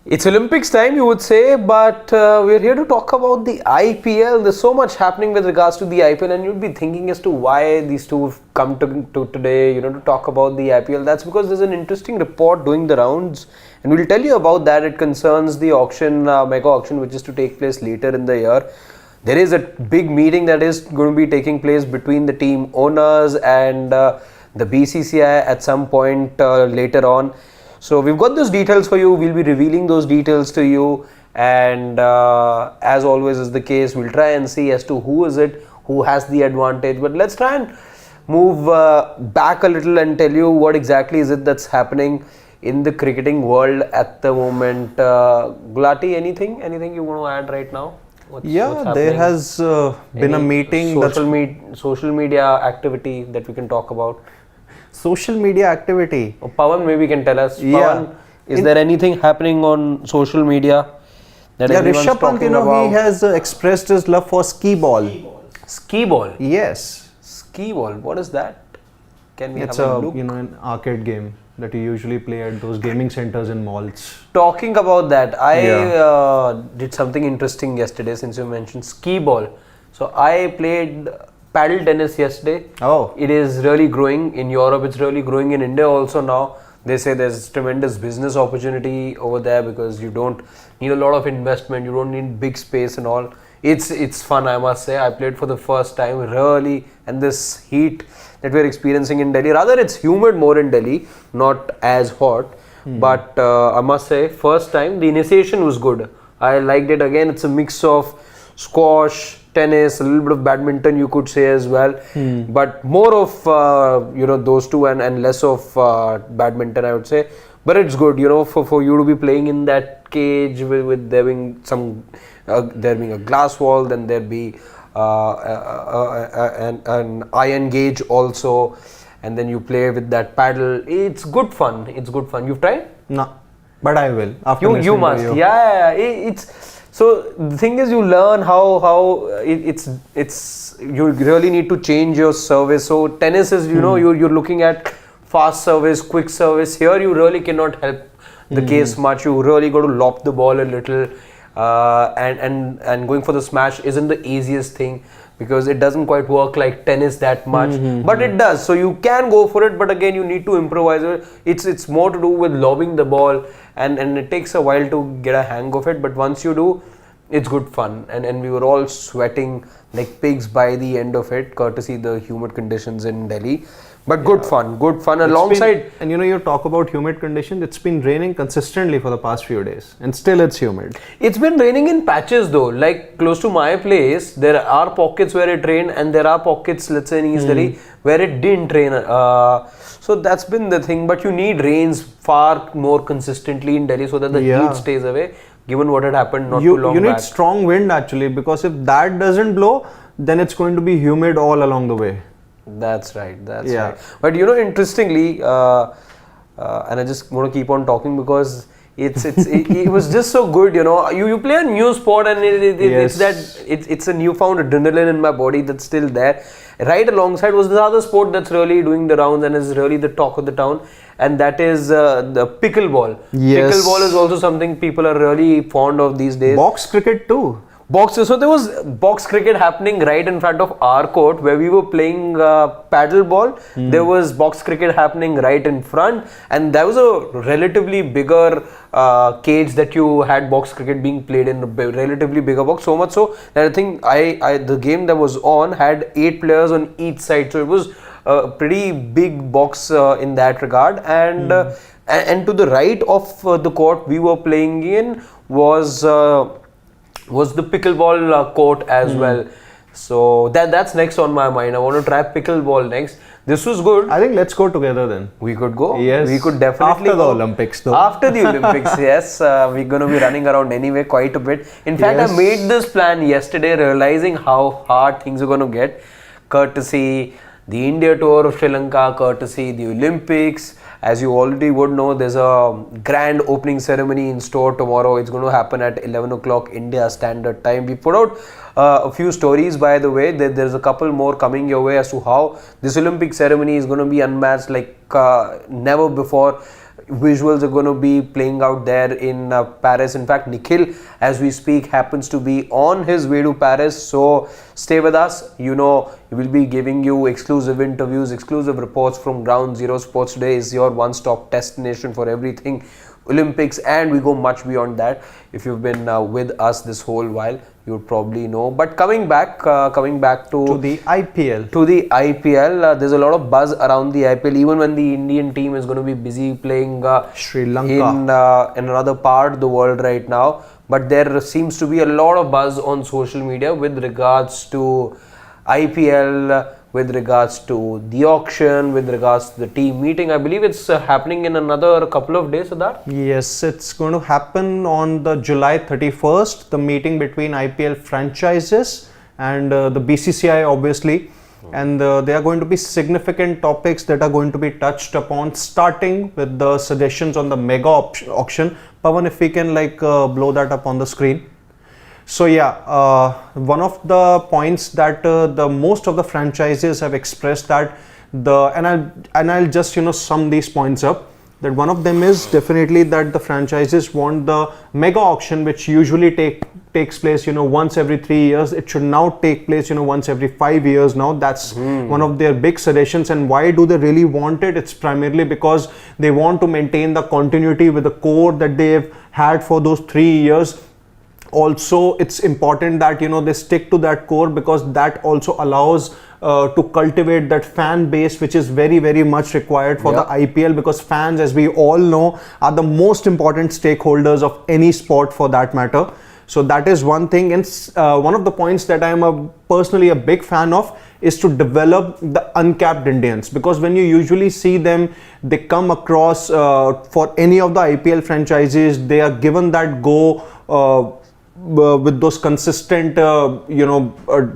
It's Olympics time, you would say, but we're here to talk about the IPL. There's so much happening with regards to the IPL, and you'd be thinking as to why these two have come to today, to talk about the IPL. That's because there's an interesting report doing the rounds, and we'll tell you about that. It concerns the auction, mega auction, which is to take place later in the year. There is a big meeting that is going to be taking place between the team owners and the BCCI at some point later on. So we've got those details for you. We'll be revealing those details to you, and as always is the case, we'll try and see as to who is it, who has the advantage. But let's try and move back a little and tell you what exactly is it that's happening in the cricketing world at the moment. Gulati, anything you want to add right now? What's there has been a meeting. Social media activity that we can talk about. Social media activity. Pawan maybe can tell us. Pawan, is there anything happening on social media that everyone's Rishabh Pant, talking about? he has expressed his love for skee ball. Skee ball? Yes. Skee ball, what is that? Can we have a look? An arcade game that you usually play at those gaming centers in malls. Talking about that, I did something interesting yesterday since you mentioned skee ball. So I played paddle tennis yesterday. Oh. It is really growing in Europe. It's really growing in India also now. They say there's tremendous business opportunity over there because you don't need a lot of investment. You don't need big space and all. It's fun, I must say. I played for the first time really, and this heat that we're experiencing in Delhi, rather it's humid more in Delhi, not as hot. But I must say, first time the initiation was good. I liked it. Again, it's a mix of squash, tennis, a little bit of badminton you could say as well, but more of those two and less of badminton, I would say. But it's good, for you to be playing in that cage with there being there being a glass wall, then there be an iron gauge also, and then you play with that paddle. It's good fun. You've tried? No, but I will. After you must. It's. So the thing is, you learn how it's you really need to change your service. So tennis is you're looking at fast service, quick service. Here you really cannot help the case much. You really got to lob the ball a little, and going for the smash isn't the easiest thing because it doesn't quite work like tennis that much, but it does. So you can go for it, but again you need to improvise. It's more to do with lobbing the ball, and it takes a while to get a hang of it. But once you do, it's good fun, and we were all sweating like pigs by the end of it, courtesy the humid conditions in Delhi. But good fun alongside. You talk about humid conditions. It's been raining consistently for the past few days, and still it's humid. It's been raining in patches though. Like close to my place, there are pockets where it rained, and there are pockets, let's say in East Delhi, where it didn't rain. So that's been the thing. But you need rains far more consistently in Delhi so that the heat stays away. Given what had happened not too long back. You need strong wind actually, because if that doesn't blow, then it's going to be humid all along the way. That's right. Right. But interestingly, and I just want to keep on talking because it was just so good. You play a new sport, and it's a newfound adrenaline in my body that's still there. Right alongside was the other sport that's really doing the rounds and is really the talk of the town, and that is the pickleball. Yes. Pickleball is also something people are really fond of these days. Box cricket too. So there was box cricket happening right in front of our court where we were playing paddle ball. There was box cricket happening right in front, and there was a relatively bigger cage that you had box cricket being played in, a relatively bigger box. So much so that I think the game that was on had 8 players on each side. So it was a pretty big box in that regard. And to the right of the court we were playing in was the pickleball court as well. So that's next on my mind. I want to try pickleball next. This was good. I think let's go together then. We could go. Yes. We could definitely After the Olympics though. After the Olympics, yes. We're going to be running around anyway quite a bit. In fact, I made this plan yesterday realizing how hard things are going to get. Courtesy the India tour of Sri Lanka, courtesy the Olympics. As you already would know, there's a grand opening ceremony in store tomorrow. It's going to happen at 11 o'clock India Standard Time. We put out a few stories, by the way. There's a couple more coming your way as to how this Olympic ceremony is going to be unmatched like never before. visuals are going to be playing out there in Paris. In fact, Nikhil, as we speak, happens to be on his way to Paris. So stay with us. You know, we will be giving you exclusive interviews, exclusive reports from Ground Zero. Sports Today is your one-stop destination for everything Olympics, and we go much beyond that. If you've been with us this whole while, you would probably know. But coming back to the IPL. There's a lot of buzz around the IPL, even when the Indian team is going to be busy playing Sri Lanka in another part of the world right now. But there seems to be a lot of buzz on social media with regards to IPL, with regards to the auction, with regards to the team meeting. I believe it's happening in another couple of days, Siddharth? Yes, it's going to happen on the July 31st, the meeting between IPL franchises and the BCCI, obviously. And there are going to be significant topics that are going to be touched upon, starting with the suggestions on the mega auction. Pawan, if we can blow that up on the screen. So yeah, one of the points that the most of the franchises have expressed that I'll just sum these points up. That one of them is definitely that the franchises want the mega auction, which usually takes place once every 3 years. It should now take place once every 5 years now. That's one of their big suggestions. And why do they really want it? It's primarily because they want to maintain the continuity with the core that they've had for those 3 years. Also, it's important that they stick to that core, because that also allows to cultivate that fan base, which is very, very much required for the IPL, because fans, as we all know, are the most important stakeholders of any sport for that matter. So that is one thing. And one of the points that I am personally a big fan of is to develop the uncapped Indians, because when you usually see them, they come across for any of the IPL franchises, they are given that go with those consistent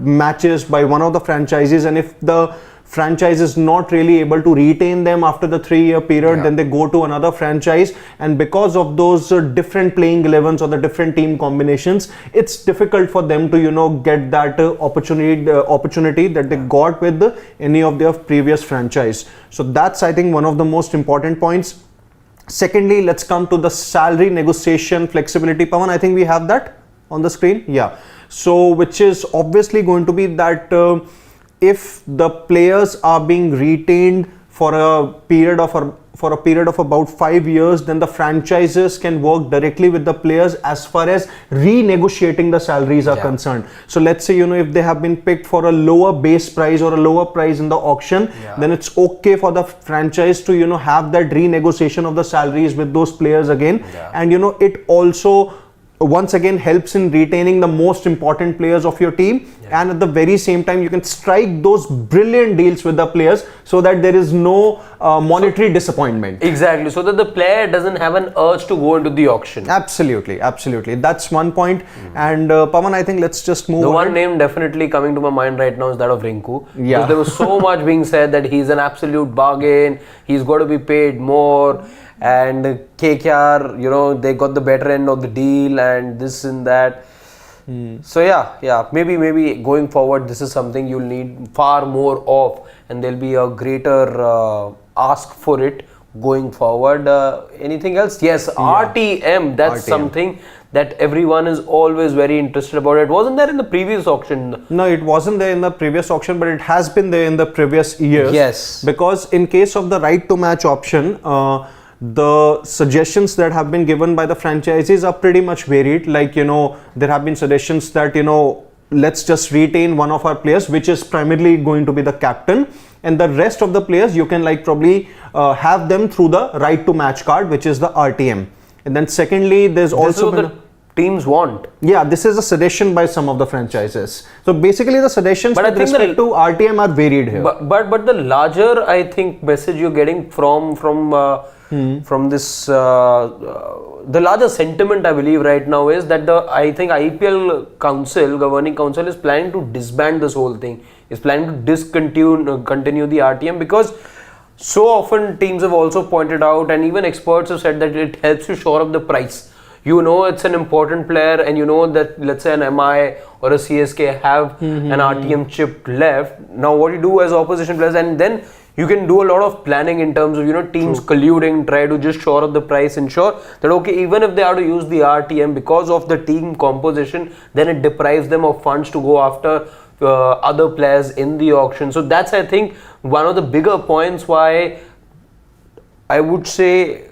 matches by one of the franchises, and if the franchise is not really able to retain them after the 3-year period, then they go to another franchise. And because of those different playing 11s or the different team combinations, it's difficult for them to get that opportunity that they got with any of their previous franchise. So that's, I think, one of the most important points. Secondly, let's come to the salary negotiation flexibility. Pawan, I think we have that on the screen. Yeah. So which is obviously going to be that if the players are being retained for a period of about 5 years, then the franchises can work directly with the players as far as renegotiating the salaries are concerned. So let's say if they have been picked for a lower base price or a lower price in the auction, then it's okay for the franchise to have that renegotiation of the salaries with those players again. And it also once again helps in retaining the most important players of your team, and at the very same time you can strike those brilliant deals with the players so that there is no monetary disappointment. Exactly, so that the player doesn't have an urge to go into the auction. Absolutely, that's one point. And Pawan, I think let's just move on. The one name definitely coming to my mind right now is that of Rinku. Because there was so much being said that he's an absolute bargain, he's got to be paid more, and KKR, they got the better end of the deal, and this and that. So maybe going forward, this is something you'll need far more of, and there'll be a greater ask for it going forward. Anything else? Yes, RTM. That's something that everyone is always very interested about. It wasn't there in the previous auction. No, it wasn't there in the previous auction, but it has been there in the previous years. Yes. Because in case of the right to match option, the suggestions that have been given by the franchises are pretty much varied. There have been suggestions that let's just retain one of our players, which is primarily going to be the captain, and the rest of the players you can probably have them through the right to match card, which is the RTM. And then secondly, there's also been teams want. Yeah, this is a suggestion by some of the franchises. So basically the suggestions with respect to RTM are varied here. But the larger, I think, message you're getting from this, the larger sentiment I believe right now is that I think IPL governing council is planning to disband this whole thing. Is planning to continue the RTM, because so often teams have also pointed out, and even experts have said that it helps you shore up the price. It's an important player, and that let's say an MI or a CSK have an RTM chip left. Now what you do as opposition players, and then you can do a lot of planning in terms of, teams colluding, try to just shore up the price, ensure that, okay, even if they have to use the RTM because of the team composition, then it deprives them of funds to go after other players in the auction. So that's, I think, one of the bigger points why I would say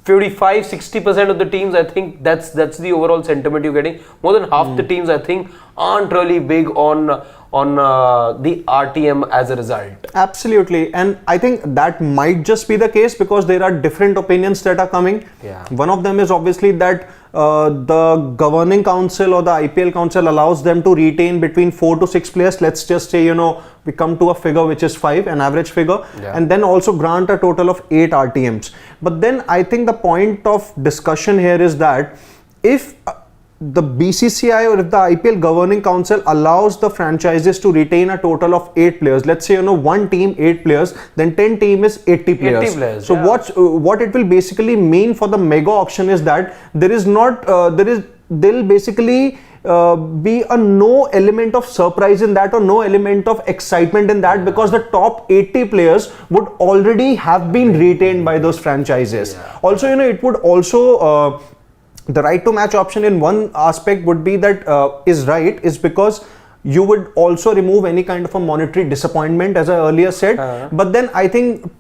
55-60% of the teams, I think that's the overall sentiment you're getting. More than half the teams, I think, aren't really big on the RTM as a result. Absolutely, and I think that might just be the case because there are different opinions that are coming. Yeah. One of them is obviously that the governing council or the IPL council allows them to retain between 4 to 6 players. Let's just say, we come to a figure which is 5, an average figure, and then also grant a total of 8 RTMs. But then I think the point of discussion here is that if the BCCI or if the IPL governing council allows the franchises to retain a total of 8 players, let's say, one team 8 players, then 10 team is 80 players. 80 players, so what it will basically mean for the mega auction is that there'll basically be a no element of surprise in that or no element of excitement in that because the top 80 players would already have been retained by those franchises. Also, it would also the right to match option in one aspect would be that is because you would also remove any kind of a monetary disappointment, as I earlier said. But then I think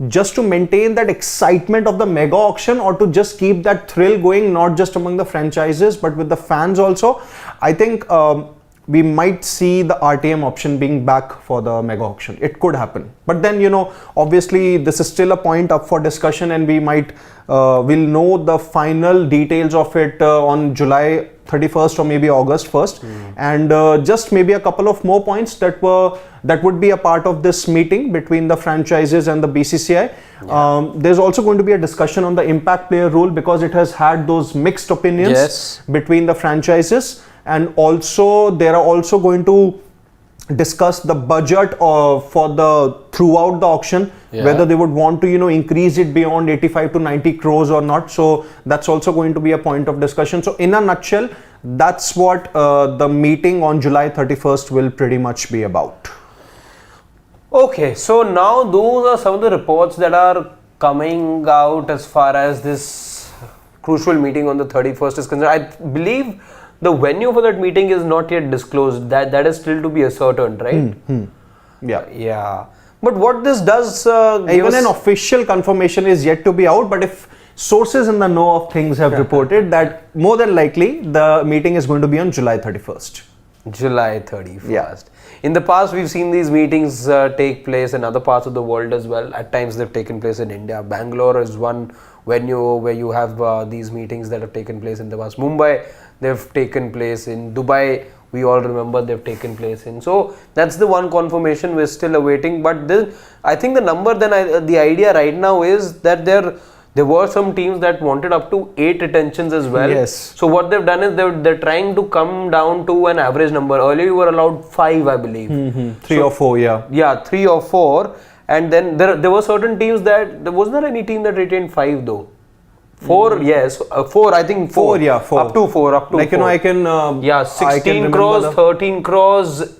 just to maintain that excitement of the mega auction or to just keep that thrill going, not just among the franchises but with the fans also, I think we might see the RTM option being back for the mega auction. It could happen. But then, obviously this is still a point up for discussion and we might we'll know the final details of it on July 31st or maybe August 1st. And just maybe a couple of more points that would be a part of this meeting between the franchises and the BCCI. There's also going to be a discussion on the impact player rule because it has had those mixed opinions between the franchises. And also there are also going to discuss the budget throughout the auction, whether they would want to increase it beyond 85 to 90 crores or not. So that's also going to be a point of discussion. So in a nutshell, that's what the meeting on July 31st will pretty much be about. Okay, so now those are some of the reports that are coming out as far as this crucial meeting on the 31st is concerned. I believe the venue for that meeting is not yet disclosed. That is still to be ascertained, right? Yeah. But what this does even an official confirmation is yet to be out, but if sources in the know of things have reported that more than likely the meeting is going to be on July 31st. July 31st. In the past, we've seen these meetings take place in other parts of the world as well. At times, they've taken place in India. Bangalore is one venue where you have these meetings that have taken place in the past. Mumbai, they've taken place in Dubai. We all remember they've taken place in. So that's the one confirmation we're still awaiting. But then I think the number, the idea right now is that there were some teams that wanted up to 8 retentions as well. Yes. So what they've done is they're trying to come down to an average number. Earlier you were allowed 5, I believe. 3 or 4, Yeah, 3 or 4. And then there were certain teams wasn't there any team that retained 5 though? 4, yes. 4, I think 4. 4. Up to 4, like, I can... 16 crores, 13 crores,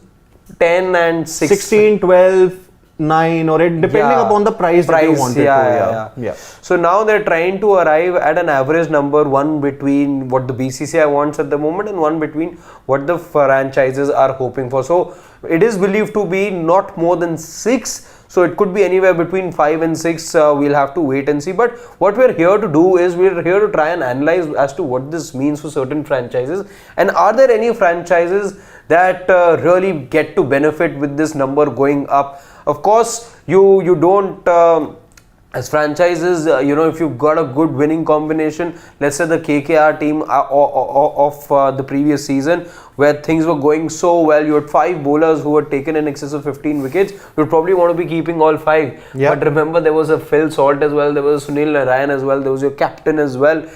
10 and 6. 16, 12... 9 or 8 depending upon the price that you wanted to. So now they're trying to arrive at an average number, one between what the BCCI wants at the moment and one between what the franchises are hoping for. So it is believed to be not more than 6. So it could be anywhere between 5 and 6. We'll have to wait and see. But what we're here to do is we're here to try and analyze as to what this means for certain franchises. And are there any franchises that really get to benefit with this number going up? Of course, you don't, as franchises, if you've got a good winning combination, let's say the KKR team of the previous season, where things were going so well, you had 5 bowlers who had taken in excess of 15 wickets, you'd probably want to be keeping all 5. But remember, there was a Phil Salt as well, there was a Sunil Narayan as well, there was your captain as well,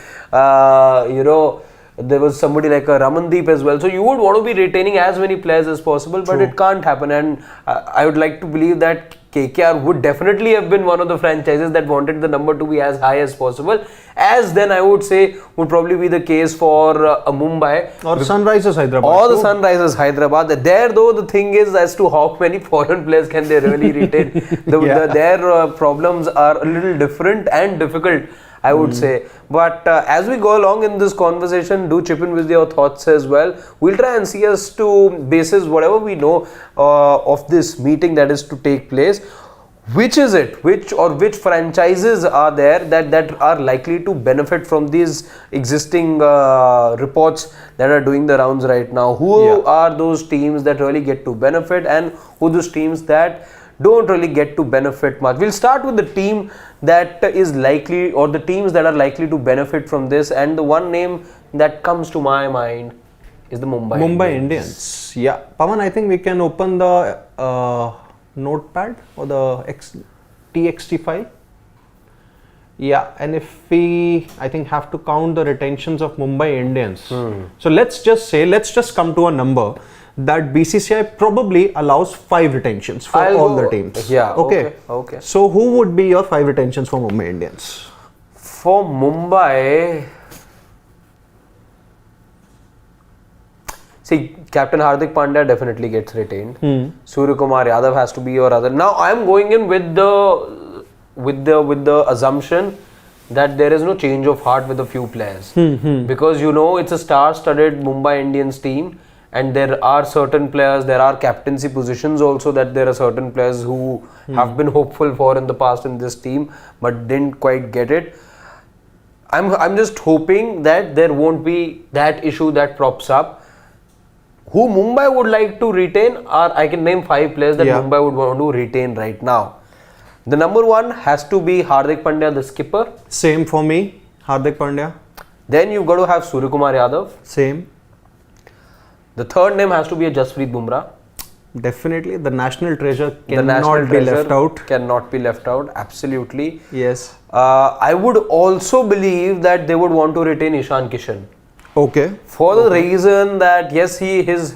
there was somebody like a Ramandeep as well. So you would want to be retaining as many players as possible, but it can't happen. And I would like to believe that KKR would definitely have been one of the franchises that wanted the number to be as high as possible. As then I would say would probably be the case for Mumbai. Or Sunrisers Hyderabad. Or the Sunrisers Hyderabad. There though the thing is as to how many foreign players can they really retain. Their problems are a little different and difficult, I would say. But as we go along in this conversation, do chip in with your thoughts as well. We'll try and see as to basis whatever we know of this meeting that is to take place. Which is it? Which franchises are there that are likely to benefit from these existing reports that are doing the rounds right now? Who are those teams that really get to benefit, and who are those teams that don't really get to benefit much? We'll start with the team that is likely, or the teams that are likely to benefit from this, and the one name that comes to my mind is the Mumbai Indians. Yeah, Pawan, I think we can open the notepad or the TXT file. Yeah, and if we, I think, have to count the retentions of Mumbai Indians. So let's just come to a number that BCCI probably allows 5 retentions for all the teams. Yeah. Okay. So who would be your 5 retentions for Mumbai Indians? For Mumbai, see, Captain Hardik Pandya definitely gets retained. Surya Kumar Yadav has to be your other. Now I am going in with the assumption that there is no change of heart with a few players, because it's a star-studded Mumbai Indians team, and there are certain players, there are captaincy positions also that there are certain players who have been hopeful for in the past in this team but didn't quite get it. I'm just hoping that there won't be that issue that props up. Who Mumbai would like to retain are, I can name 5 players that Mumbai would want to retain right now. The number 1 has to be Hardik Pandya, the skipper. Same for me, Hardik Pandya. Then you've got to have Surya Kumar Yadav. Same. The third name has to be a Jasprit Bumrah. Definitely, the national treasure cannot be left out. Cannot be left out, absolutely. Yes. I would also believe that they would want to retain Ishan Kishan. Okay. For the reason that yes, his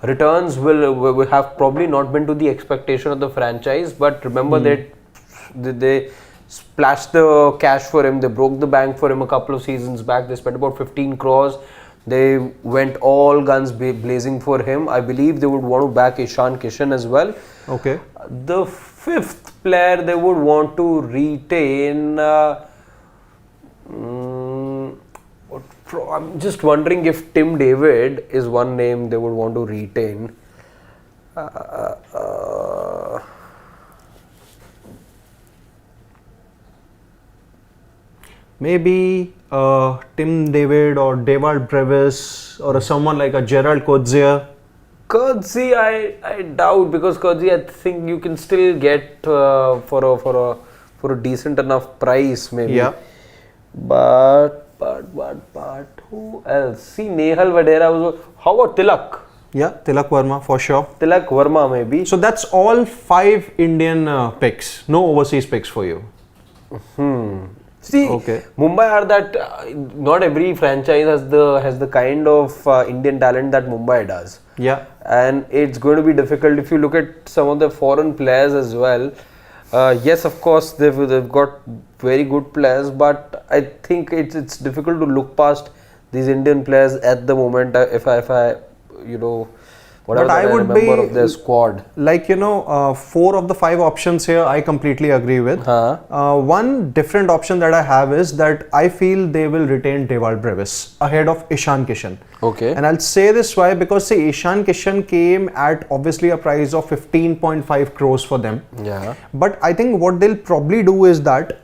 returns will have probably not been to the expectation of the franchise, but remember that they splashed the cash for him, they broke the bank for him a couple of seasons back. They spent about 15 crores. They went all guns blazing for him. I believe they would want to back Ishan Kishan as well. Okay. The 5th player they would want to retain. I'm just wondering if Tim David is one name they would want to retain. Maybe Tim David or Dewald Brevis or someone like a Gerald Coetzee. Coetzee, I doubt, because Coetzee I think you can still get for a decent enough price maybe. Yeah. But who else? See, Nehal Vadera was. How about Tilak? Yeah, Tilak Verma for sure. Tilak Verma maybe. So that's all 5 Indian picks. No overseas picks for you. See, Mumbai are that not every franchise has the kind of Indian talent that Mumbai does. Yeah. And it's going to be difficult if you look at some of the foreign players as well. Yes, of course, they've got very good players, but I think it's difficult to look past these Indian players at the moment. If I whatever I would remember of their squad. Like 4 of the 5 options here I completely agree with. One different option that I have is that I feel they will retain Dewald Brevis ahead of Ishan Kishan. Okay. And I'll say this why, because see, Ishan Kishan came at obviously a price of 15.5 crores for them. Yeah. But I think what they'll probably do is that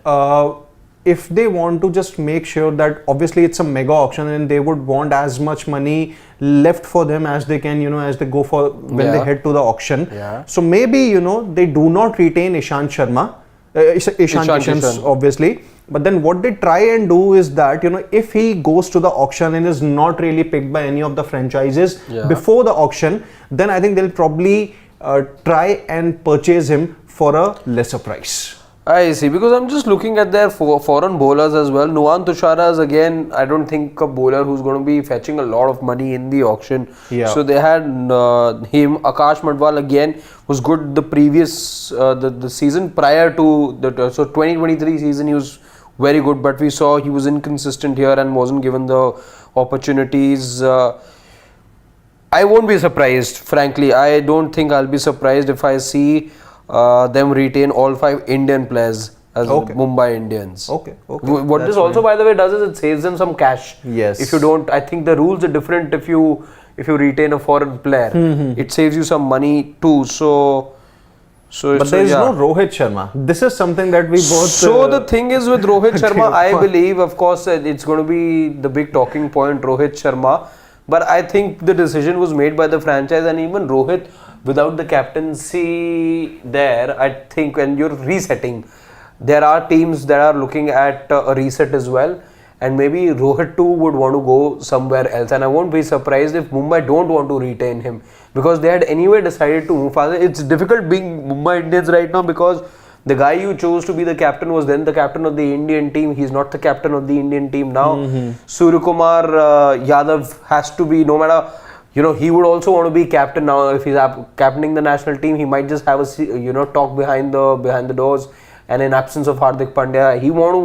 if they want to just make sure that obviously it's a mega auction and they would want as much money left for them as they can, as they go for when they head to the auction. Yeah. So maybe, they do not retain Ishan Sharma, Ishan Kishan obviously. But then what they try and do is that, if he goes to the auction and is not really picked by any of the franchises before the auction, then I think they'll probably try and purchase him for a lesser price. I see, because I'm just looking at their foreign bowlers as well. Nuwan Tushara is again, I don't think a bowler who's going to be fetching a lot of money in the auction. Yeah. So they had him. Akash Madwal again was good the previous the season prior to the so 2023 season he was very good, but we saw he was inconsistent here and wasn't given the opportunities. I won't be surprised, frankly. I don't think I'll be surprised if I see them retain all 5 Indian players as Mumbai Indians. Okay. What this also, by the way, does is it saves them some cash. Yes. If you don't, I think the rules are different if you retain a foreign player. It saves you some money too. But there is no Rohit Sharma. This is something that we both. So the thing is with Rohit Sharma, I believe, of course, it's going to be the big talking point, Rohit Sharma. But I think the decision was made by the franchise, and even Rohit, without the captaincy there, I think when you're resetting, there are teams that are looking at a reset as well. And maybe Rohit too would want to go somewhere else. And I won't be surprised if Mumbai don't want to retain him, because they had anyway decided to move further. It's difficult being Mumbai Indians right now because the guy you chose to be the captain was then the captain of the Indian team. He's not the captain of the Indian team now. Suryakumar Yadav has to be, no matter, he would also want to be captain now. If he's captaining the national team, he might just have a talk behind the doors. And in absence of Hardik Pandya, he want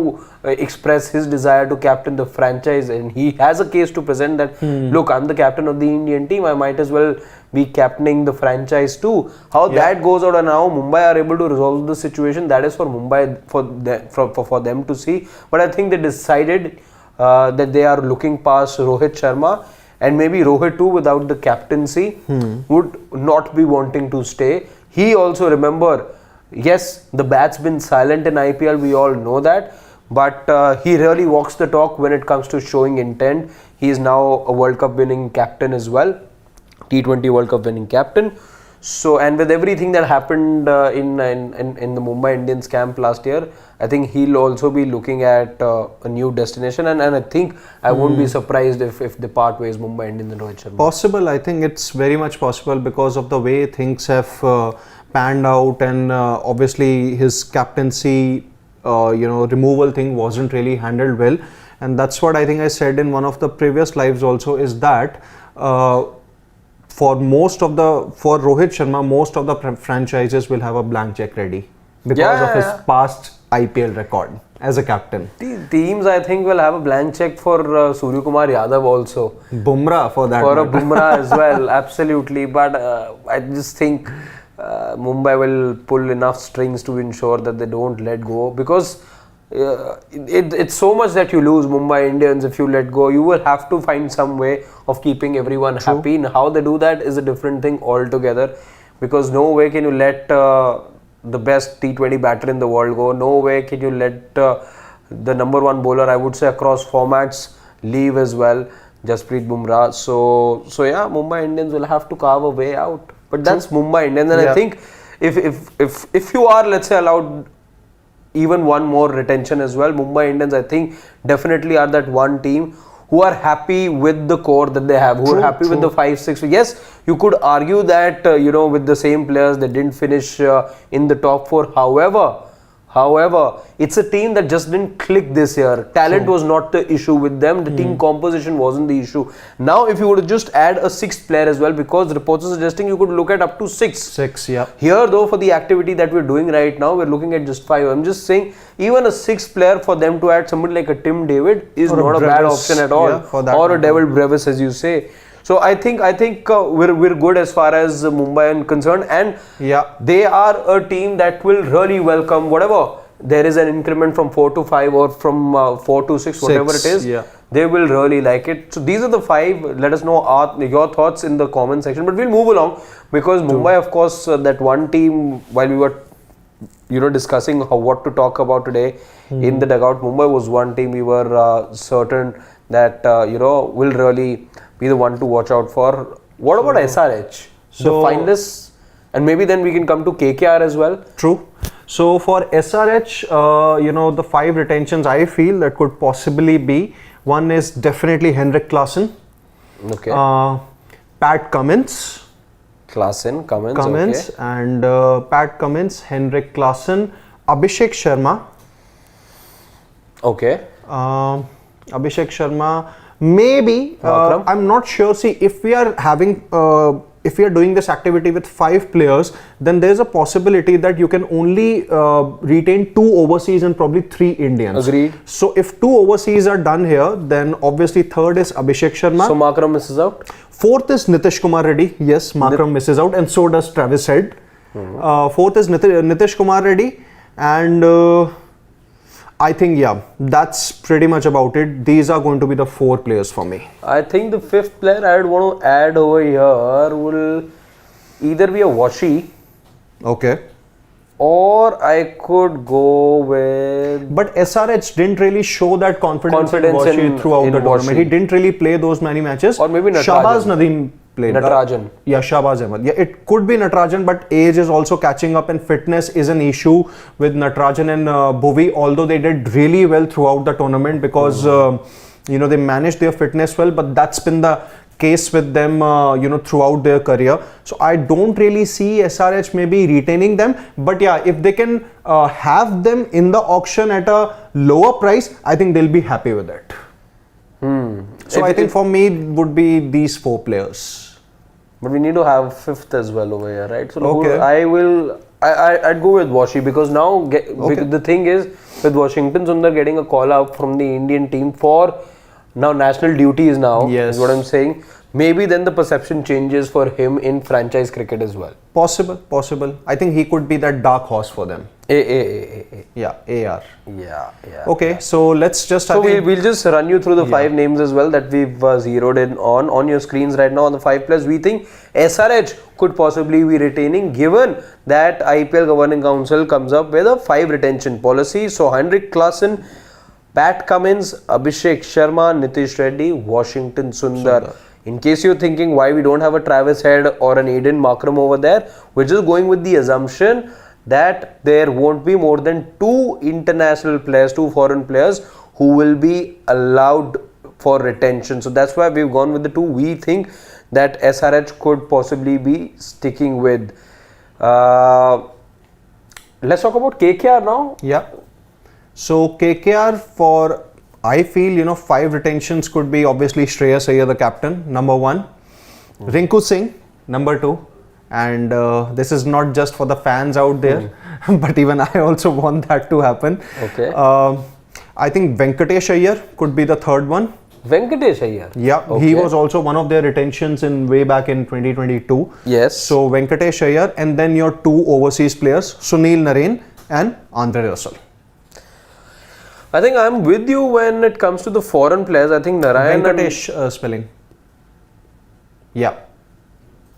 to express his desire to captain the franchise, and he has a case to present that look, I'm the captain of the Indian team, I might as well be captaining the franchise too. How that goes out and how Mumbai are able to resolve the situation, that is for Mumbai, for them to see. But I think they decided that they are looking past Rohit Sharma, and maybe Rohit too, without the captaincy, would not be wanting to stay. He also, remember, yes, the bat's been silent in IPL, we all know that, but he really walks the talk when it comes to showing intent. He is now a World Cup winning captain as well, T20 World Cup winning captain. So, and with everything that happened in the Mumbai Indians camp last year, I think he'll also be looking at a new destination, and I think I won't be surprised if they part ways, Mumbai Indians and Rohit Sharma. Possible, I think it's very much possible because of the way things have panned out, and obviously his captaincy removal thing wasn't really handled well, and that's what I think I said in one of the previous lives also, is that for Rohit Sharma, most of the franchises will have a blank check ready because of his past IPL record as a captain. The teams, I think, will have a blank check for Suryakumar Yadav also. Bumrah for that. For a Bumrah as well, absolutely. But I just think Mumbai will pull enough strings to ensure that they don't let go, because it's so much that you lose, Mumbai Indians, if you let go. You will have to find some way of keeping everyone happy. And how they do that is a different thing altogether, because no way can you let the best T20 batter in the world go. No way can you let the number one bowler, I would say, across formats leave as well, Jasprit Bumrah. So yeah, Mumbai Indians will have to carve a way out. But that's Mumbai Indians, and I think if you are, let's say, allowed even one more retention as well, Mumbai Indians, I think, definitely are that one team who are happy with the core that they have, who are happy with the 5-6. Yes, you could argue that with the same players they didn't finish in the top 4. However, it's a team that just didn't click this year. Talent was not the issue with them. The team composition wasn't the issue. Now, if you were to just add a 6th player as well, because reports are suggesting you could look at up to 6. 6, yeah. Here, though, for the activity that we're doing right now, we're looking at just 5. I'm just saying, even a 6th player, for them to add somebody like a Tim David is not a bad option at all. Or a Devil Brevis, as you say. So I think we're good as far as Mumbai is concerned, and they are a team that will really welcome whatever there is an increment from 4 to 5 or from 4 to 6, whatever it is. They will really like it. So these are the 5. Let us know your thoughts in the comment section. But we'll move along, because Mumbai, of course, that one team, while we were discussing what to talk about today in the dugout, Mumbai was one team we were certain that will really be the one to watch out for. What about SRH? The finalists, and maybe then we can come to KKR as well. True. So for SRH, the 5 retentions I feel that could possibly be, one is definitely Henrik Klassen. Okay. Pat Cummins. Cummins, okay. And Pat Cummins, Henrik Klassen, Abhishek Sharma. Okay. Abhishek Sharma, maybe. Makram? I'm not sure. See, if we are having, if we are doing this activity with 5 players, then there's a possibility that you can only retain 2 overseas and probably 3 Indians. Agreed. So if 2 overseas are done here, then obviously third is Abhishek Sharma. So Makram misses out. Fourth is Nitish Kumar Reddy. Yes, Makram misses out, and so does Travis Head. Fourth is Nitish Kumar Reddy, and I think, yeah, that's pretty much about it. These are going to be the 4 players for me. I think the 5th player I would want to add over here will either be a Washi, Okay. or I could go with. But SRH didn't really show that confidence in Confidence Washi in- throughout in the tournament. Washi. He didn't really play those many matches. Or maybe Natarajan. Shahbaz Nadeem played. Natarajan. Yeah, Shahbaz Ahmed. Yeah, it could be Natarajan, but age is also catching up and fitness is an issue with Natarajan and Bhuvi, although they did really well throughout the tournament because, they managed their fitness well, but that's been the case with them, throughout their career. So I don't really see SRH maybe retaining them, but yeah, if they can have them in the auction at a lower price, I think they'll be happy with it. So I think for me it would be these 4 players. But we need to have 5th as well over here, right? So Okay. I'd go with Washi because now the thing is with Washington Sundar getting a call up from the Indian team for now national duties now. Yes. Is what I'm saying. Maybe then the perception changes for him in franchise cricket as well. Possible. I think he could be that dark horse for them. Yeah, AR. Yeah. Okay, so let's just. So we'll just run you through the 5 names as well that we've zeroed in on your screens right now on the 5 players. We think SRH could possibly be retaining given that IPL Governing Council comes up with a 5 retention policy. So Henrik Klassen, Pat Cummins, Abhishek Sharma, Nitish Reddy, Washington Sundar. In case you're thinking why we don't have a Travis Head or an Aiden Markram over there, we're just going with the assumption that there won't be more than 2 international players, 2 foreign players who will be allowed for retention. So that's why we've gone with the 2 we think that SRH could possibly be sticking with. Let's talk about KKR now. Yeah. So KKR for, I feel, 5 retentions could be obviously Shreyas Iyer, the captain, number 1. Rinku Singh, number 2. And this is not just for the fans out there, but even I also want that to happen. Okay. I think Venkatesh Iyer could be the 3rd one. Venkatesh Iyer. Yeah, he was also one of their retentions in way back in 2022. Yes. So Venkatesh Iyer, and then your 2 overseas players, Sunil Narine and Andre Russell. I think I'm with you when it comes to the foreign players. I think Narayan Venkatesh spelling. Yeah.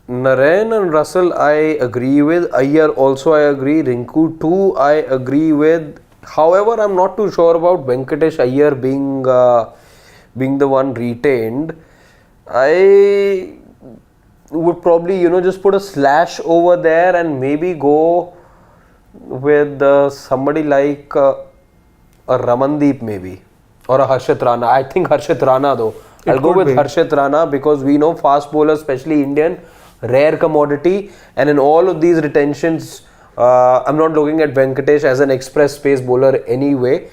Narayan and Russell I agree with. Iyer also I agree. Rinku too I agree with. However, I'm not too sure about Venkatesh Iyer being the one retained. I would probably just put a slash over there and maybe go with somebody like a Ramandeep maybe or a Harshit Rana. I think Harshit Rana though. I'll go with Harshit Rana because we know fast bowlers, especially Indian, rare commodity, and in all of these retentions, I'm not looking at Venkatesh as an express pace bowler anyway.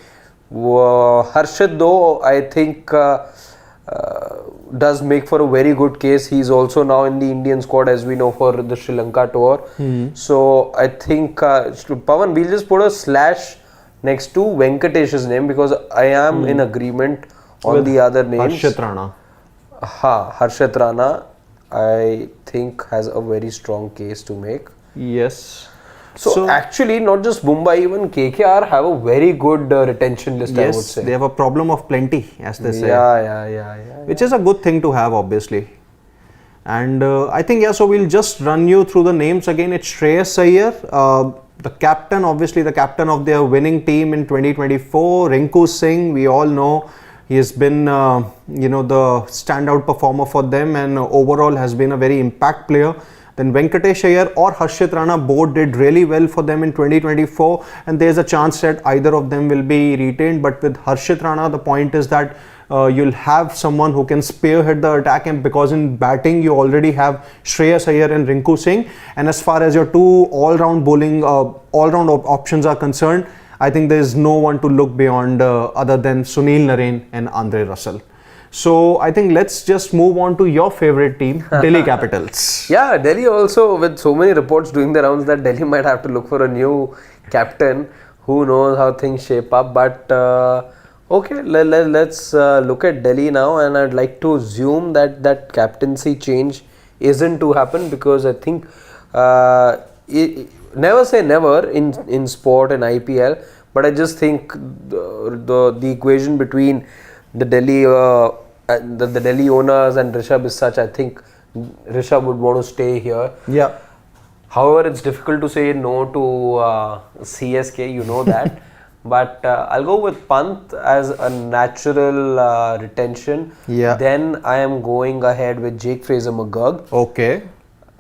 Harshit though, I think does make for a very good case. He's also now in the Indian squad as we know for the Sri Lanka tour. So I think Pawan, we'll just put a slash next to Venkatesh's name because I am in agreement on with the other names. Harshit Rana. Harshit Rana I think has a very strong case to make. Yes. So actually not just Mumbai, even KKR have a very good retention list, I would say. They have a problem of plenty, as they say. Yeah. Which is a good thing to have, obviously. And I think, so we'll just run you through the names again. It's Shreyas Iyer, the captain, obviously the captain of their winning team in 2024. Rinku Singh, we all know. He has been, the standout performer for them and overall has been a very impact player. Then Venkatesh Iyer or Harshit Rana both did really well for them in 2024 and there's a chance that either of them will be retained. But with Harshit Rana, the point is that You'll have someone who can spearhead the attack, and because in batting you already have Shreyas Iyer and Rinku Singh. And as far as your two all-round bowling, all-round options are concerned, I think there is no one to look beyond other than Sunil Narine and Andre Russell. So I think let's just move on to your favorite team, Delhi Capitals. Yeah, Delhi also, with so many reports doing the rounds that Delhi might have to look for a new captain. Who knows how things shape up, but okay, let's look at Delhi now, and I'd like to assume that captaincy change isn't to happen, because I think never say never in sport and IPL, but I just think the equation between the Delhi the Delhi owners and Rishabh is such. I think Rishabh would want to stay here. Yeah. However, it's difficult to say no to CSK, you know that. But I'll go with Pant as a natural retention. Yeah. Then I am going ahead with Jake Fraser-McGurk. Okay.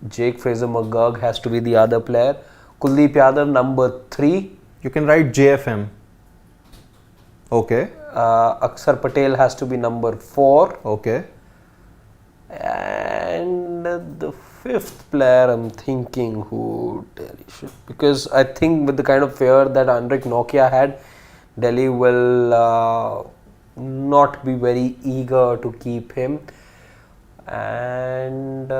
Jake Fraser-McGurk has to be the other player. Kuldeep Yadav, number 3. You can write JFM. Okay. Akshar Patel has to be number 4. Okay. And the 5th player, I'm thinking who Delhi should, because I think with the kind of fear that Andrik Nokia had, Delhi will not be very eager to keep him. And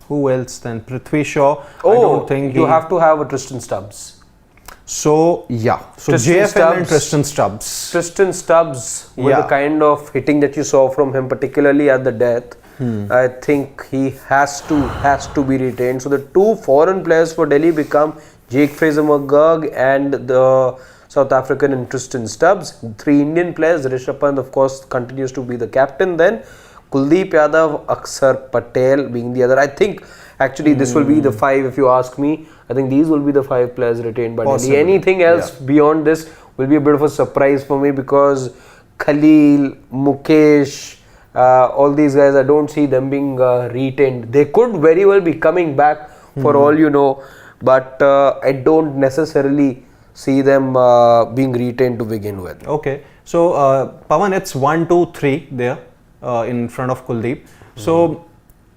who else then? Prithvi Shaw. Oh, I don't think you have to have a Tristan Stubbs. So yeah, so Tristan JFM Stubbs. and Tristan Stubbs. Tristan Stubbs, with the kind of hitting that you saw from him, particularly at the death, I think he has to be retained. So the 2 foreign players for Delhi become Jake Fraser-McGurk and the South African and Tristan Stubbs. 3 Indian players. Rishabh Pant, of course, continues to be the captain. Then Kuldeep Yadav, Akshar Patel being the other. I think actually this will be the 5, if you ask me. I think these will be the 5 players retained by Delhi. Anything else beyond this will be a bit of a surprise for me, because Khalil, Mukesh, all these guys, I don't see them being retained. They could very well be coming back for all you know, but I don't necessarily see them being retained to begin with. Okay, so Pawan, it's 1, 2, 3 there in front of Kuldeep. So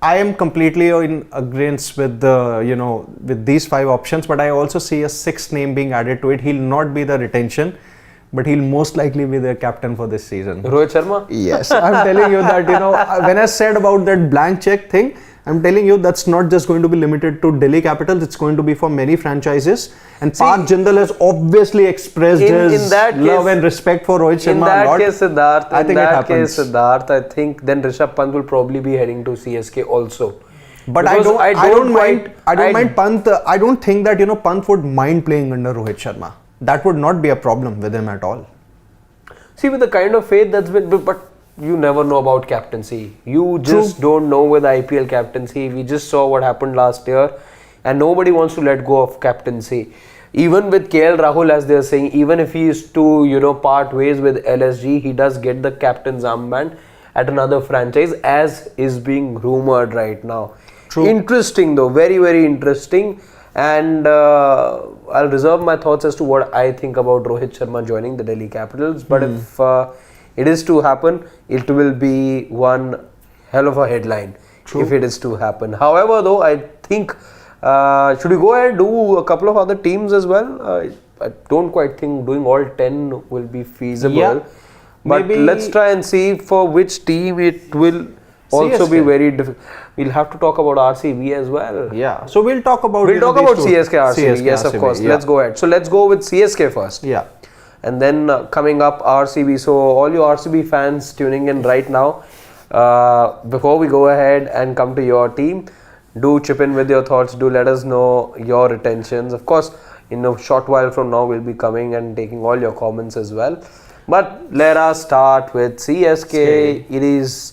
I am completely in agreement with with these 5 options, but I also see a 6th name being added to it. He'll not be the retention, but he'll most likely be the captain for this season. Rohit Sharma? Yes, I'm telling you that, when I said about that blank check thing, I'm telling you that's not just going to be limited to Delhi Capitals, it's going to be for many franchises. And Park Jindal has obviously expressed his love and respect for Rohit Sharma a lot. In that case, Siddharth, I think then Rishabh Pant will probably be heading to CSK also. But I don't mind Pant. I don't think that Pant would mind playing under Rohit Sharma. That would not be a problem with him at all. See, with the kind of faith that's been, but you never know about captaincy. You just don't know with IPL captaincy. We just saw what happened last year, and nobody wants to let go of captaincy. Even with KL Rahul, as they're saying, even if he is to part ways with LSG, he does get the captain's armband at another franchise, as is being rumored right now. True. Interesting though, very, very interesting. And I'll reserve my thoughts as to what I think about Rohit Sharma joining the Delhi Capitals. But if it is to happen, it will be one hell of a headline. True. If it is to happen. However, though, I think should we go ahead and do a couple of other teams as well? I don't quite think doing all 10 will be feasible. Yeah, but let's try and see for which team it will also be very difficult. We'll have to talk about RCB as well. Yeah. So we'll talk about CSK, RCB. Yes, RCB, of course. Yeah. Let's go ahead. So let's go with CSK first. Yeah. And then coming up RCB. So all you RCB fans tuning in right now, before we go ahead and come to your team, do chip in with your thoughts. Do let us know your retentions. Of course, in a short while from now, we'll be coming and taking all your comments as well. But let us start with CSK. It is...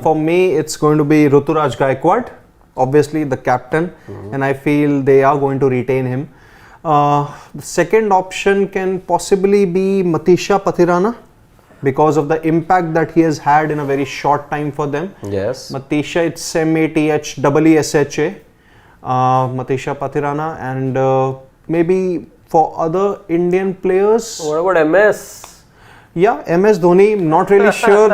for me, it's going to be Ruturaj Gaikwad, obviously the captain, and I feel they are going to retain him. The second option can possibly be Matisha Pathirana, because of the impact that he has had in a very short time for them. Yes. Matisha, it's MATHEESHA, Matisha Pathirana, and maybe for other Indian players. What about MS? Yeah, MS Dhoni, not really sure,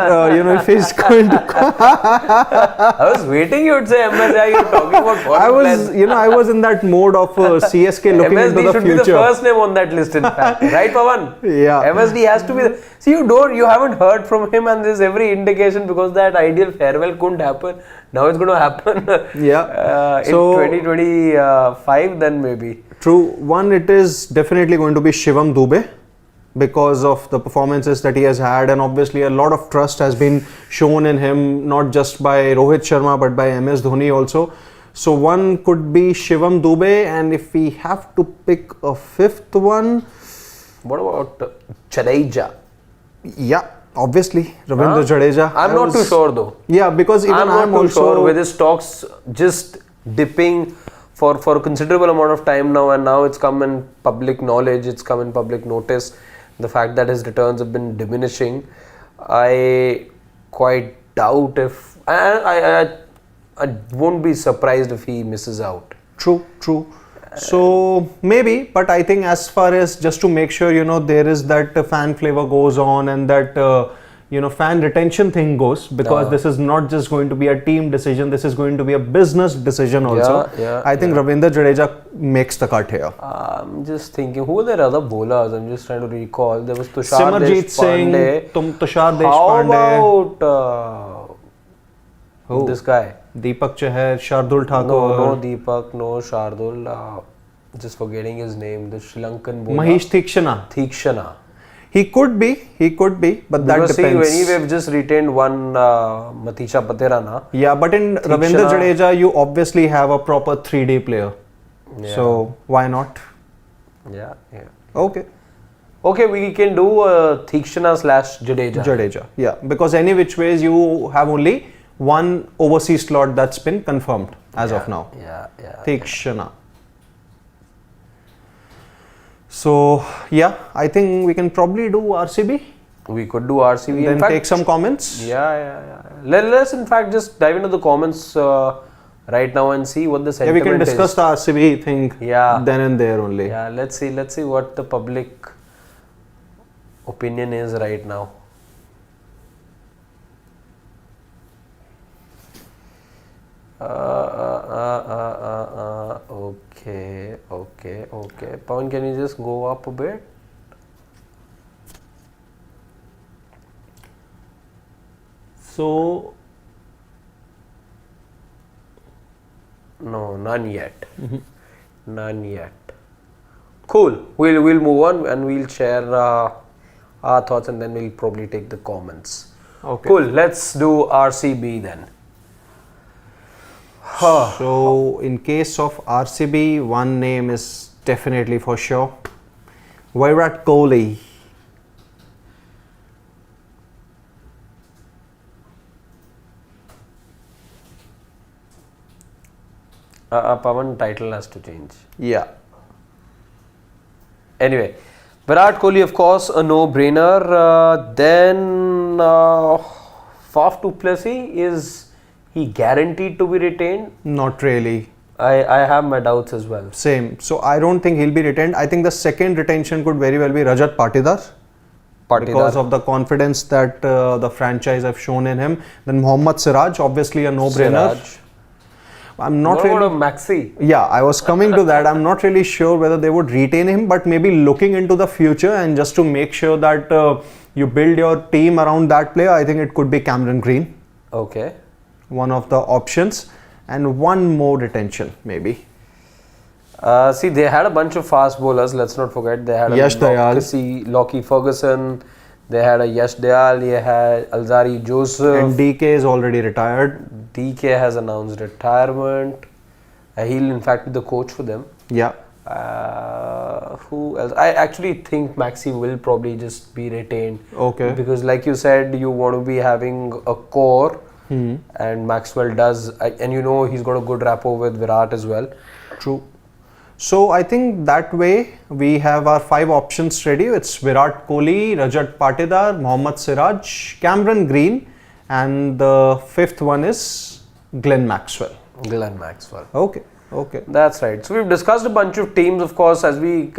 if he's going to. I was waiting you would say MS. Yeah, you're talking about foreign I was, plans. I was in that mode of CSK looking into MSD the should future. be the first name on that list, in fact. Right, Pawan? Yeah. MSD has to be the... See, you haven't heard from him, and there's every indication because that ideal farewell couldn't happen. Now it's going to happen. Yeah. In So 2025, then maybe. True. One, it is definitely going to be Shivam Dube because of the performances that he has had, and obviously a lot of trust has been shown in him, not just by Rohit Sharma but by MS Dhoni also. So one could be Shivam Dube, and if we have to pick a fifth one, What about Jadeja? yeah, obviously Ravindra Jadeja. I'm not too sure though. Yeah, because even I'm not I'm too also sure with his stocks just dipping for a considerable amount of time now, and now it's come in public knowledge, it's come in public notice, the fact that his returns have been diminishing. I quite doubt if I won't be surprised if he misses out. True. So maybe, but I think as far as just to make sure, there is that fan flavor goes on, and that fan retention thing goes, because this is not just going to be a team decision, this is going to be a business decision also. I think Ravindra Jadeja makes the cut here. I'm just thinking, who were their other bowlers? I'm just trying to recall. There was Tushar Simarjeet Singh, Deshpande. Tushar How Deshpande. about Who? this guy? Deepak Chahar, Shardul Thakur. No Deepak, no Shardul. Just forgetting his name. The Sri Lankan bowler. Mahesh Theekshana. He could be, but that Because depends. see, we've just retained one Matisha Patera na. Yeah, but in Ravindra Jadeja, you obviously have a proper 3D player. Yeah. So why not? Yeah. Okay. Okay, we can do Theekshana / Jadeja, yeah, because any which ways you have only one overseas slot that's been confirmed as of now. Yeah. Theekshana. So yeah, I think we can probably do RCB. We could do RCB. Then in fact, take some comments. Yeah. Let's in fact just dive into the comments right now and see what the Yeah, sentiment we can discuss is. the RCB thing. Yeah. Then and there only. Yeah, let's see what the public opinion is right now. Okay. Pawan, can you just go up a bit? So No, none yet. None yet. Cool. We'll move on and we'll share our thoughts, and then we'll probably take the comments. okay. Cool. Let's do RCB then. So in case of RCB, one name is definitely for sure. Virat Kohli. Pawan, title has to change. Yeah. Anyway, Virat Kohli, of course, a no-brainer. Then Faf du Plessis, is he guaranteed to be retained? Not really. I have my doubts as well. Same. So I don't think he'll be retained. I think the second retention could very well be Rajat Patidar. Because of the confidence that the franchise have shown in him. Then Mohammad Siraj, obviously a no-brainer. Siraj. I'm not What really. about Maxi? Yeah, I was coming to that. I'm not really sure whether they would retain him, but maybe looking into the future and just to make sure that you build your team around that player, I think it could be Cameron Green, Okay. one of the options, and one more retention maybe. See, they had a bunch of fast bowlers. Let's not forget they had Yash Dayal. Lockie Ferguson. They had a Yash Dayal. They had Alzari Joseph. And DK is already retired. DK has announced retirement. He'll in fact be the coach for them. Yeah. Who else? I actually think Maxi will probably just be retained. Okay. Because like you said, you want to be having a core, and Maxwell does, and you know he's got a good rapport with Virat as well. True. So I think that way we have our 5 options ready. It's Virat Kohli, Rajat Patidar, Mohammad Siraj, Cameron Green, and the 5th one is Glenn Maxwell. Glenn Maxwell. Okay. That's right. So we've discussed a bunch of teams, of course, as we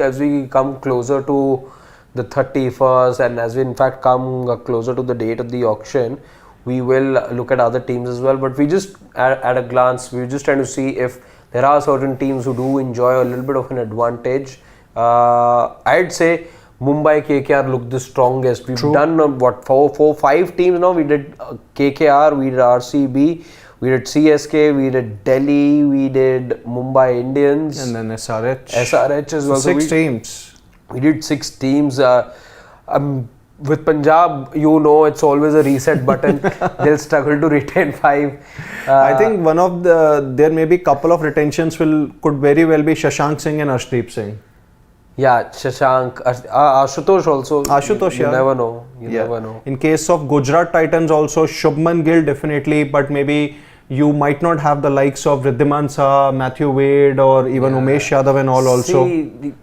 come closer to the 31st, and as we in fact come closer to the date of the auction, we will look at other teams as well. But we just at a glance, we're just trying to see if there are certain teams who do enjoy a little bit of an advantage. I'd say Mumbai KKR look the strongest. We've done 5 teams now. We did KKR, we did RCB, we did CSK, we did Delhi, we did Mumbai Indians, and then SRH. SRH as well. 6 teams. We did 6 teams. With Punjab, it's always a reset button. They'll struggle to retain 5. I think there may be couple of retentions could very well be Shashank Singh and Arshdeep Singh. Yeah, Shashank, Ashutosh also. Ashutosh, you never know. You never know. In case of Gujarat Titans also, Shubman Gill definitely, but maybe you might not have the likes of Riddhiman Saha, Matthew Wade, or even Umesh Yadav and all also. See,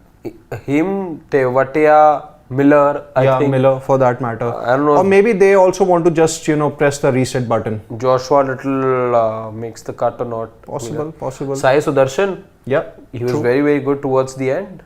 him, Tewatia, Miller, I think. Miller for that matter. I don't know. Or maybe they also want to just, press the reset button. Joshua Little makes the cut or not. Possible. Sai Sudarshan. Yeah. He was very, very good towards the end.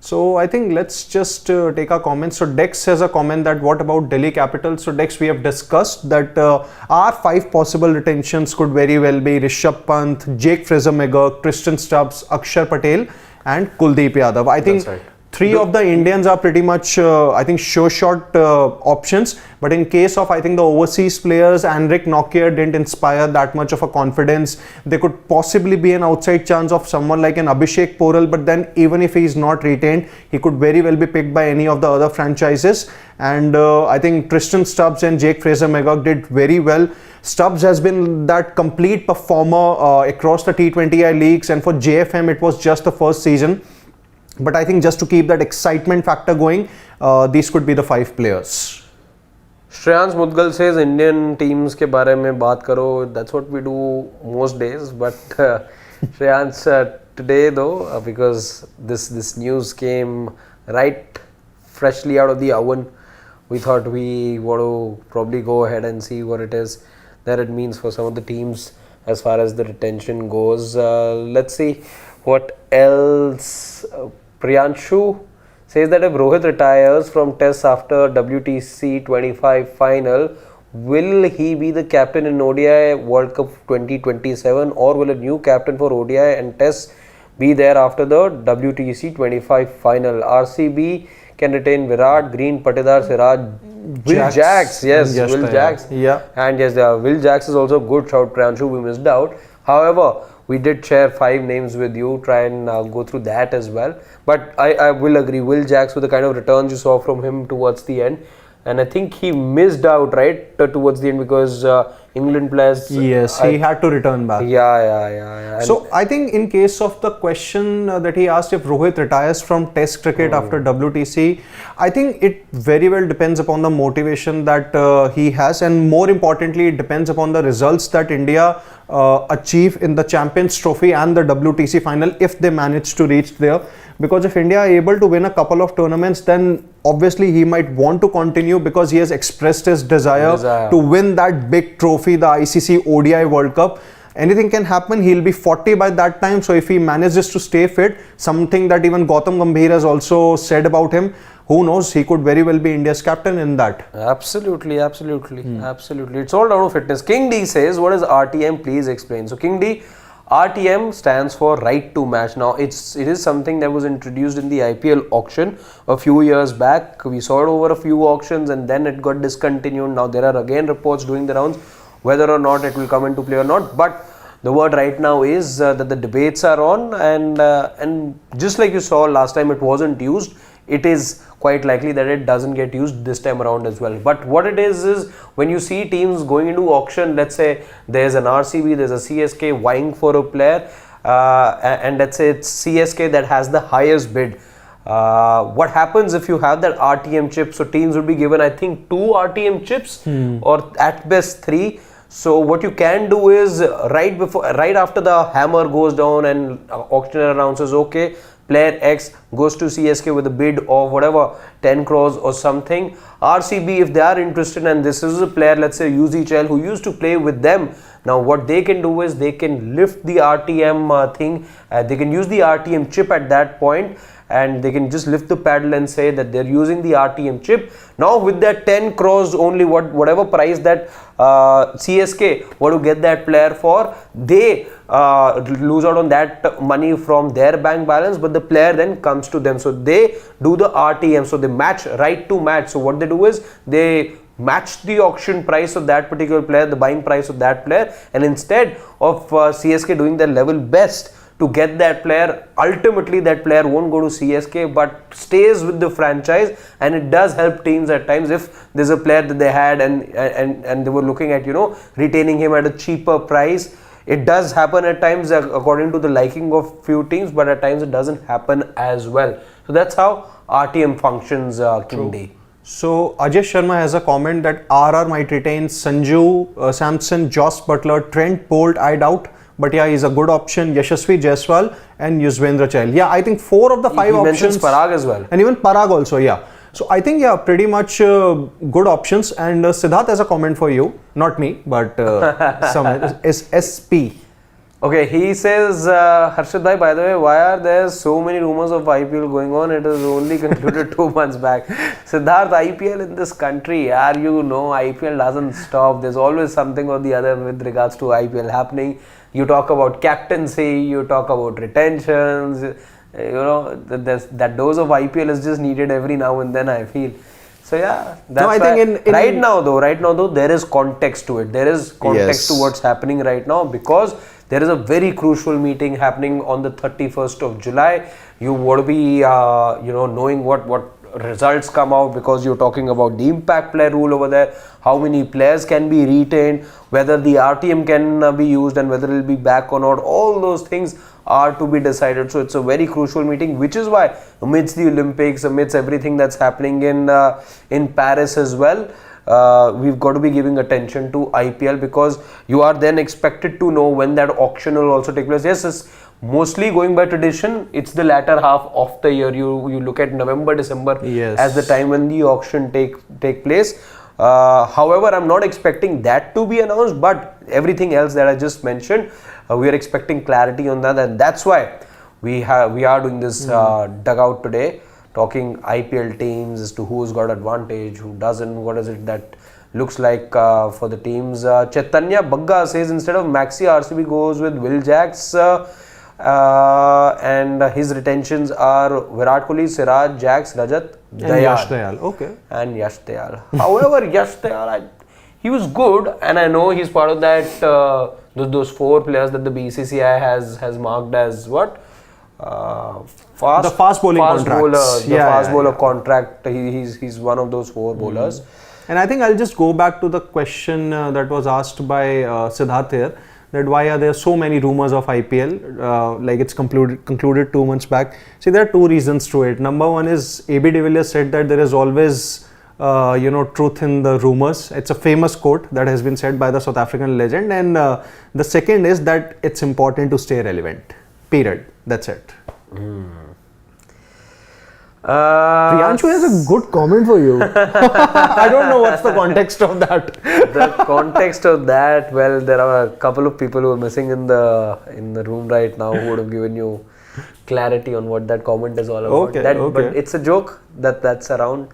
So I think let's just take our comments. So Dex has a comment that what about Delhi Capitals? So Dex, we have discussed that our 5 possible retentions could very well be Rishabh Pant, Jake Fraser-McGurk, Tristan Stubbs, Akshar Patel and Kuldeep Yadav. I think 3 of the Indians are pretty much, sure shot options. But in case of, the overseas players, Henrik Nokia didn't inspire that much of a confidence. There could possibly be an outside chance of someone like an Abhishek Porel. But then even if he is not retained, he could very well be picked by any of the other franchises. And I think Tristan Stubbs and Jake Fraser-McGurk did very well. Stubbs has been that complete performer across the T20I leagues. And for JFM, it was just the first season. But I think just to keep that excitement factor going, these could be the 5 players. Shreyans Mudgal says Indian teams ke bare mein baat karo. That's what we do most days. But Shreyans, today though, because this news came right freshly out of the oven, we thought we want to probably go ahead and see what it is that it means for some of the teams as far as the retention goes. Let's see what else. Priyanshu says that if Rohit retires from tests after WTC 25 final, will he be the captain in ODI World Cup 2027, or will a new captain for ODI and tests be there after the WTC 25 final? RCB can retain Virat, Green, Patidar, Siraj, Will Jacks. Yes, Will Jacks. Yeah. And yes, Will Jacks is also a good shout, Priyanshu. We missed out. However, we did share 5 names with you. Try and go through that as well. But I will agree, Will Jacks, with the kind of returns you saw from him towards the end. And I think he missed out, right, towards the end because England players... Yes, he had to return back. Yeah. So I think in case of the question that he asked if Rohit retires from Test cricket after WTC, I think it very well depends upon the motivation that he has, and more importantly, it depends upon the results that India achieve in the Champions Trophy and the WTC final if they manage to reach there. Because if India are able to win a couple of tournaments, then obviously he might want to continue because he has expressed his desire to win that big trophy, the ICC ODI World Cup. Anything can happen. He'll be 40 by that time. So if he manages to stay fit, something that even Gautam Gambhir has also said about him, who knows, he could very well be India's captain in that. Absolutely. It's all down to fitness. King D says, what is RTM? Please explain. So King D, RTM stands for right to match. Now it is something that was introduced in the IPL auction a few years back. We saw it over a few auctions and then it got discontinued. Now there are again reports doing the rounds whether or not it will come into play or not. But the word right now is that the debates are on, and just like you saw last time it wasn't used, it is quite likely that it doesn't get used this time around as well. But what it is when you see teams going into auction, let's say there's an RCB, there's a CSK vying for a player, and let's say it's CSK that has the highest bid. What happens if you have that RTM chip? So teams will be given, I think, 2 RTM chips or at best 3. So what you can do is right after the hammer goes down and auctioneer announces, okay, player X goes to CSK with a bid of whatever 10 crores or something. RCB, if they are interested and this is a player, let's say UZCHL, who used to play with them Now what they can do is they can lift the RTM thing, they can use the RTM chip at that point, and they can just lift the paddle and say that they're using the RTM chip. Now with that 10 crores only, whatever price that CSK want to get that player for, they lose out on that money from their bank balance, but the player then comes to them. So they do the RTM, so they match right to match. So what they do is they match the auction price of that particular player, the buying price of that player, and instead of CSK doing their level best to get that player, ultimately that player won't go to CSK but stays with the franchise, and it does help teams at times if there's a player that they had and they were looking at, you know, retaining him at a cheaper price. It does happen at times according to the liking of few teams, but at times it doesn't happen as well. So that's how RTM functions, King D. So Ajay Sharma has a comment that RR might retain Sanju, Samson, Joss Butler, Trent Bolt, I doubt. But yeah, he's a good option. Yashasvi Jaiswal and Yuzvendra Chahal. Yeah, I think 4 of the 5 options. He mentions Parag as well. And even Parag also, yeah. So I think, yeah, pretty much good options. And Siddharth has a comment for you. Not me, but some SP. Okay, he says, Harshad bhai, by the way, why are there so many rumors of IPL going on? It was only concluded 2 months back. Siddharth, IPL in this country, IPL doesn't stop. There's always something or the other with regards to IPL happening. You talk about captaincy, you talk about retentions, that dose of IPL is just needed every now and then, I feel. So yeah, that's I think right now though, there is context to it. There is context to what's happening right now, because there is a very crucial meeting happening on the 31st of July. You want to be, knowing what results come out, because you're talking about the impact player rule over there, how many players can be retained, whether the RTM can be used and whether it will be back or not. All those things are to be decided. So it's a very crucial meeting, which is why amidst the Olympics, amidst everything that's happening in Paris as well, we've got to be giving attention to IPL, because you are then expected to know when that auction will also take place. Yes, it's mostly going by tradition. It's the latter half of the year. You look at November, December as the time when the auction take place. However, I'm not expecting that to be announced, but everything else that I just mentioned, we are expecting clarity on that, and that's why we are doing this dugout today, talking IPL teams as to who's got advantage, who doesn't, what is it that looks like for the teams. Chaitanya Bagga says instead of Maxi, RCB goes with Will Jacks, and his retentions are Virat Kohli, Siraj, Jacks, Rajat, Dayal. Yash Dayal, okay. And Yash Dayal. However, Yash Dayal, he was good, and I know he's part of that those 4 players that the BCCI has marked as what? Fast bowling contracts. Fast bowler contract. He's one of those 4 bowlers. And I think I'll just go back to the question that was asked by Siddharth here, that why are there so many rumors of IPL, like it's concluded 2 months back. See, there are 2 reasons to it. Number one is AB de Villiers said that there is always truth in the rumors. It's a famous quote that has been said by the South African legend. And the second is that it's important to stay relevant. Period. That's it. Priyanshu has a good comment for you. I don't know what's the context of that. The context of that, well, there are a couple of people who are missing in the room right now who would have given you clarity on what that comment is all about. Okay. But it's a joke that's around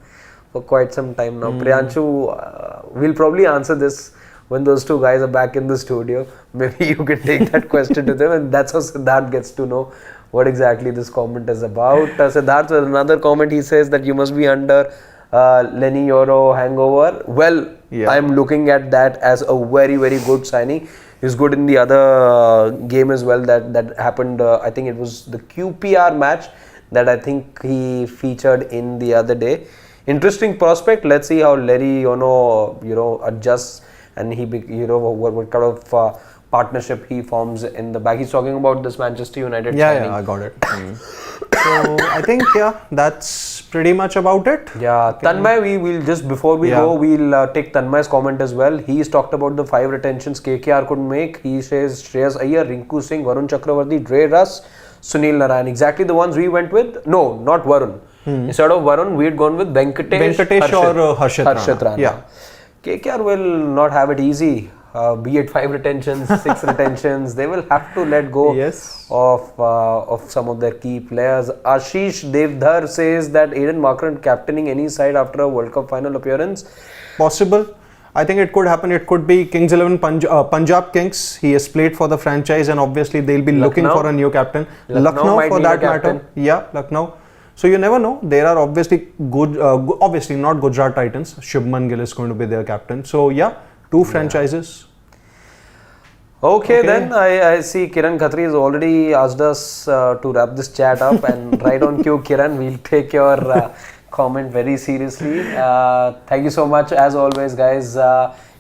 for quite some time now. Priyanshu will probably answer this when those 2 guys are back in the studio. Maybe you can take that question to them, and that's how Siddharth gets to know what exactly this comment is about. Siddharth, with another comment, he says that you must be under Lenny Yoro hangover. Well, I'm looking at that as a very, very good signing. He's good in the other game as well that happened. I think it was the QPR match that I think he featured in the other day. Interesting prospect. Let's see how Lenny Yoro adjusts, and what kind of partnership he forms in the back. He's talking about this Manchester United signing. Yeah, I got it. So I think that's pretty much about it. Yeah, Tanmay, we will just before we go, we'll take Tanmay's comment as well. He's talked about the 5 retentions KKR could make. He says Shreyas Iyer, Rinku Singh, Varun Chakravarti, Dre Russ, Sunil Narayan. Exactly the ones we went with. No, not Varun. Instead of Varun, we had gone with Venkatesh or Harshit Rana. Yeah. KKR will not have it easy. be it 5 retentions, 6 retentions, they will have to let go Yes. of some of their key players. Ashish Devdhar says that Aiden Markram captaining any side after a World Cup final appearance. Possible. I think it could happen. It could be Kings 11 Punjab Kings. He has played for the franchise, and obviously they'll be looking Lucknow? for a new captain. Lucknow might for need a that matter. captain. Yeah, Lucknow. So you never know. There are obviously good, obviously not Gujarat Titans. Shubman Gill is going to be their captain. So yeah, 2 franchises. Okay, then I see Kiran Khatri has already asked us to wrap this chat up, and right on cue, Kiran, we'll take your comment very seriously. Thank you so much as always, guys.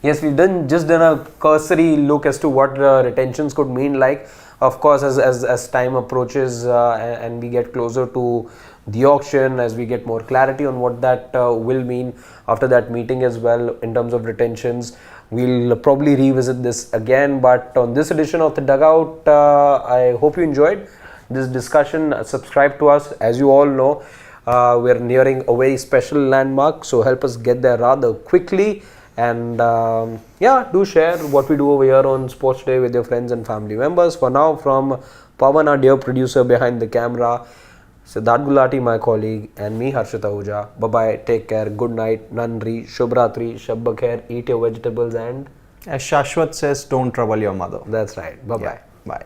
Yes, we've just done a cursory look as to what retentions could mean like. Of course, as time approaches and we get closer to the auction, as we get more clarity on what that will mean after that meeting as well in terms of retentions, we'll probably revisit this again. But on this edition of the Dugout, I hope you enjoyed this discussion. Subscribe to us. As you all know, we're nearing a very special landmark, so help us get there rather quickly. And yeah, do share what we do over here on Sports Day with your friends and family members. For now, from Pawan, our dear producer behind the camera, Siddharth Gulati, my colleague, and me, Harshita Ahuja. Bye-bye, take care, good night, Nandri, Shubhratri, Shab Bakhair, eat your vegetables, and As Shashwat says, don't trouble your mother. that's right. Bye-bye. Bye.